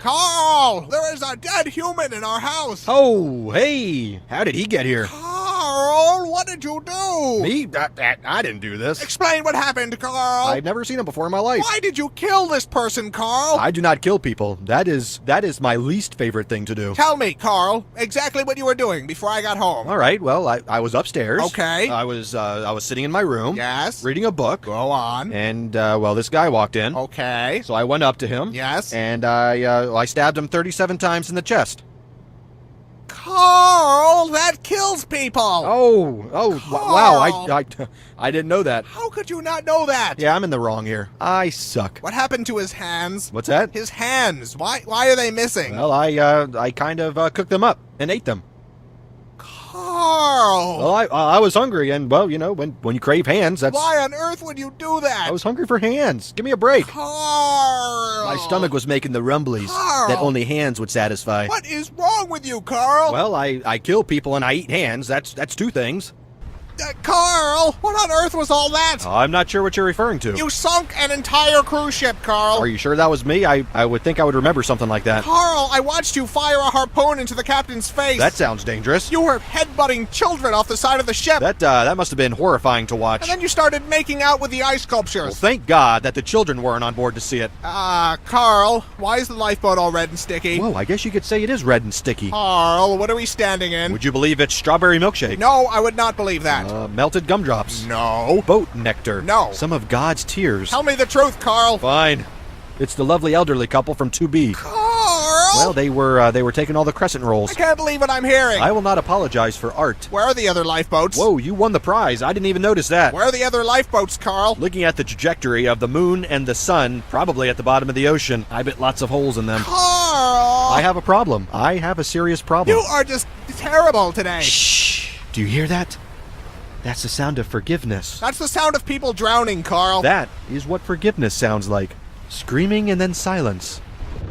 Carl! There is a dead human in our house! Oh, hey! How did he get here? Carl, what did you do? Me? I didn't do this. Explain what happened, Carl. I've never seen him before in my life. Why did you kill this person, Carl? I do not kill people. That is my least favorite thing to do. Tell me, Carl, exactly what you were doing before I got home. All right, well, I was upstairs. Okay. I was sitting in my room. Yes. Reading a book. Go on. And, well, this guy walked in. Okay. So I went up to him. Yes. And I stabbed him 37 times in the chest. Carl, that kills people! Wow, I didn't know that. How could you not know that? Yeah, I'm in the wrong here. I suck. What happened to his hands? What's that? His hands. Why are they missing? Well, I kind of cooked them up and ate them. Carl! Well, I was hungry, and, well, you know, when you crave hands, that's... Why on earth would you do that? I was hungry for hands. Give me a break. Carl! My stomach was making the rumblies Carl! that only hands would satisfy. What is wrong with you, Carl? Well, I kill people and I eat hands. That's two things. Carl, what on earth was all that? I'm not sure what you're referring to. You sunk an entire cruise ship, Carl. Are you sure that was me? I would think I would remember something like that. Carl, I watched you fire a harpoon into the captain's face. That sounds dangerous. You were headbutting children off the side of the ship. That must have been horrifying to watch. And then you started making out with the ice sculptures. Well, thank God that the children weren't on board to see it. Carl, why is the lifeboat all red and sticky? Whoa, I guess you could say it is red and sticky. Carl, what are we standing in? Would you believe it's strawberry milkshake? No, I would not believe that. Melted gumdrops. No. Boat nectar. No. Some of God's tears. Tell me the truth, Carl. Fine. It's the lovely elderly couple from 2B. Carl! Well, they were taking all the crescent rolls. I can't believe what I'm hearing. I will not apologize for art. Where are the other lifeboats? Whoa, you won the prize. I didn't even notice that. Where are the other lifeboats, Carl? Looking at the trajectory of the moon and the sun, probably at the bottom of the ocean. I bet lots of holes in them. Carl! I have a problem. I have a serious problem. You are just terrible today. Shh. Do you hear that? That's the sound of forgiveness. That's the sound of people drowning, Carl. That is what forgiveness sounds like. Screaming and then silence.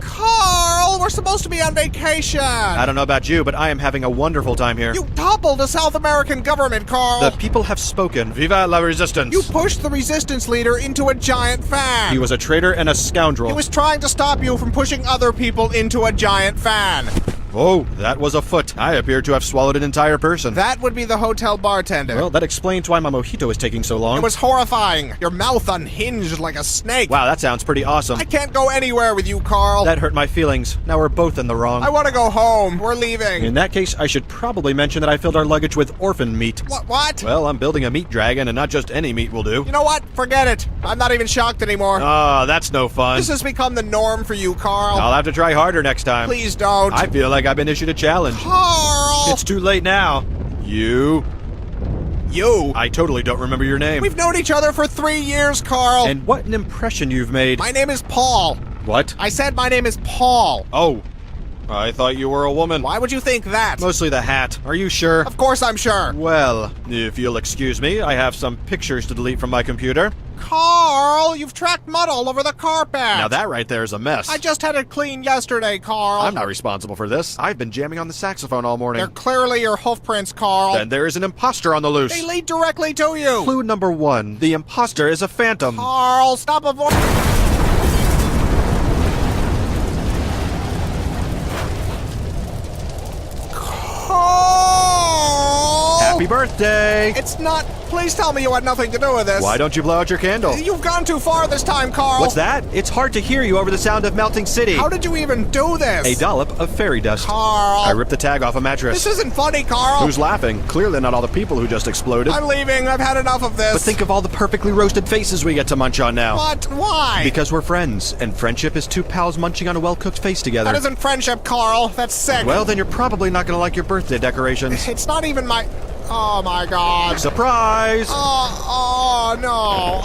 Carl, we're supposed to be on vacation. I don't know about you, but I am having a wonderful time here. You toppled the South American government, Carl. The people have spoken. Viva la resistance. You pushed the resistance leader into a giant fan. He was a traitor and a scoundrel. He was trying to stop you from pushing other people into a giant fan. Oh, that was a foot. I appear to have swallowed an entire person. That would be the hotel bartender. Well, that explains why my mojito is taking so long. It was horrifying. Your mouth unhinged like a snake. Wow, that sounds pretty awesome. I can't go anywhere with you, Carl. That hurt my feelings. Now we're both in the wrong. I want to go home. We're leaving. In that case, I should probably mention that I filled our luggage with orphan meat. What? Well, I'm building a meat dragon, and not just any meat will do. You know what? Forget it. I'm not even shocked anymore. Ah, that's no fun. This has become the norm for you, Carl. I'll have to try harder next time. Please don't. I feel like I've been issued a challenge. Carl! It's too late now. You. I totally don't remember your name. We've known each other for 3 years, Carl. And what an impression you've made. My name is Paul. What? I said my name is Paul. Oh. I thought you were a woman. Why would you think that? Mostly the hat. Are you sure? Of course I'm sure. Well, if you'll excuse me, I have some pictures to delete from my computer. Carl, you've tracked mud all over the carpet. Now that right there is a mess. I just had it cleaned yesterday, Carl. I'm not responsible for this. I've been jamming on the saxophone all morning. They're clearly your hoof prints, Carl. Then there is an imposter on the loose. They lead directly to you. Clue number 1. The imposter is a phantom. Carl, stop avoiding... Carl! Happy birthday! It's not... Please tell me you had nothing to do with this. Why don't you blow out your candle? You've gone too far this time, Carl. What's that? It's hard to hear you over the sound of melting city. How did you even do this? A dollop of fairy dust. Carl. I ripped the tag off a mattress. This isn't funny, Carl. Who's laughing? Clearly not all the people who just exploded. I'm leaving. I've had enough of this. But think of all the perfectly roasted faces we get to munch on now. What? Why? Because we're friends, and friendship is two pals munching on a well-cooked face together. That isn't friendship, Carl. That's sick. Well, then you're probably not going to like your birthday decorations. It's not even my... Oh, my God. Surprise! Oh, no.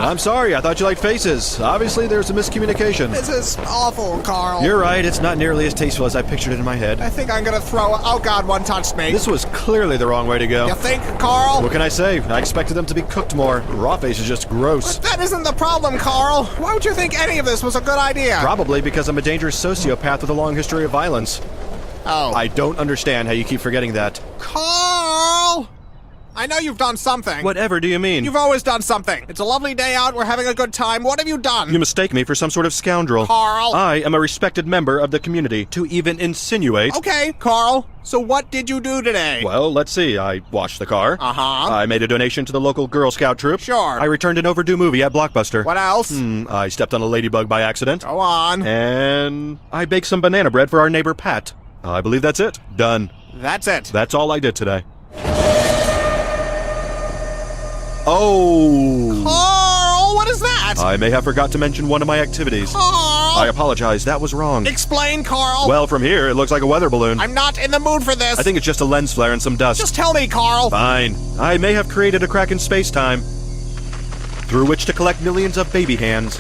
I'm sorry, I thought you liked faces. Obviously, there's a miscommunication. This is awful, Carl. You're right, it's not nearly as tasteful as I pictured it in my head. I think I'm gonna throw... Oh, God, one touched me. This was clearly the wrong way to go. You think, Carl? What can I say? I expected them to be cooked more. Raw face is just gross. But that isn't the problem, Carl. Why would you think any of this was a good idea? Probably because I'm a dangerous sociopath with a long history of violence. Oh. I don't understand how you keep forgetting that. Carl! I know you've done something. Whatever do you mean? You've always done something. It's a lovely day out. We're having a good time. What have you done? You mistake me for some sort of scoundrel. Carl. I am a respected member of the community. To even insinuate... Okay, Carl. So what did you do today? Well, let's see. I washed the car. Uh-huh. I made a donation to the local Girl Scout troop. Sure. I returned an overdue movie at Blockbuster. What else? I stepped on a ladybug by accident. Go on. And I baked some banana bread for our neighbor Pat. I believe that's it. Done. That's it. That's all I did today. Oh! Carl, what is that? I may have forgot to mention one of my activities. Carl! I apologize, that was wrong. Explain, Carl. Well, from here, it looks like a weather balloon. I'm not in the mood for this. I think it's just a lens flare and some dust. Just tell me, Carl. Fine. I may have created a crack in space-time through which to collect millions of baby hands.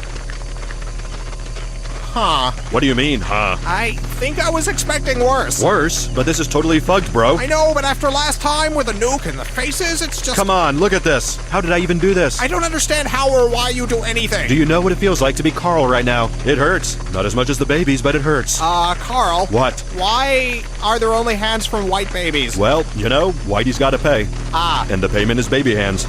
Huh. What do you mean, huh? I think I was expecting worse. Worse? But this is totally fucked, bro. I know, but after last time with the nuke and the faces, it's just... Come on, look at this. How did I even do this? I don't understand how or why you do anything. Do you know what it feels like to be Carl right now? It hurts. Not as much as the babies, but it hurts. Carl. What? Why are there only hands from white babies? Well, you know, Whitey's gotta pay. Ah. And the payment is baby hands.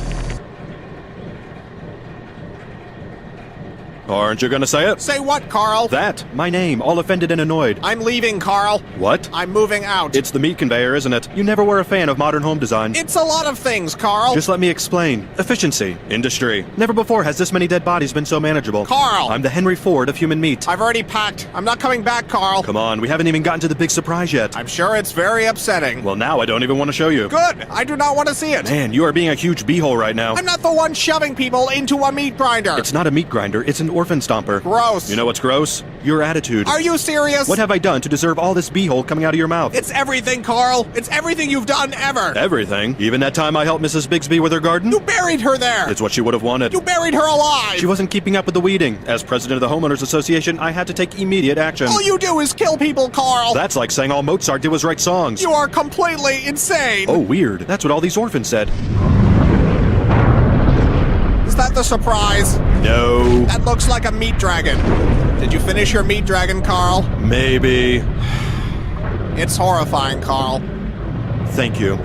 Aren't you gonna say it? Say what, Carl? That. My name, all offended and annoyed. I'm leaving, Carl. What? I'm moving out. It's the meat conveyor, isn't it? You never were a fan of modern home design. It's a lot of things, Carl. Just let me explain. Efficiency. Industry. Never before has this many dead bodies been so manageable. Carl. I'm the Henry Ford of human meat. I've already packed. I'm not coming back, Carl. Come on, we haven't even gotten to the big surprise yet. I'm sure it's very upsetting. Well, now I don't even want to show you. Good. I do not want to see it. Man, you are being a huge beehole right now. I'm not the one shoving people into a meat grinder. It's not a meat grinder, it's an orphan stomper. Gross. You know what's gross? Your attitude. Are you serious? What have I done to deserve all this beehole coming out of your mouth? It's everything, Carl. It's everything you've done ever. Everything? Even that time I helped Mrs. Bigsby with her garden? You buried her there. It's what she would have wanted. You buried her alive. She wasn't keeping up with the weeding. As president of the Homeowners Association, I had to take immediate action. All you do is kill people, Carl. That's like saying all Mozart did was write songs. You are completely insane. Oh, weird. That's what all these orphans said. Is that the surprise? No. That looks like a meat dragon. Did you finish your meat dragon, Carl? Maybe. It's horrifying, Carl. Thank you.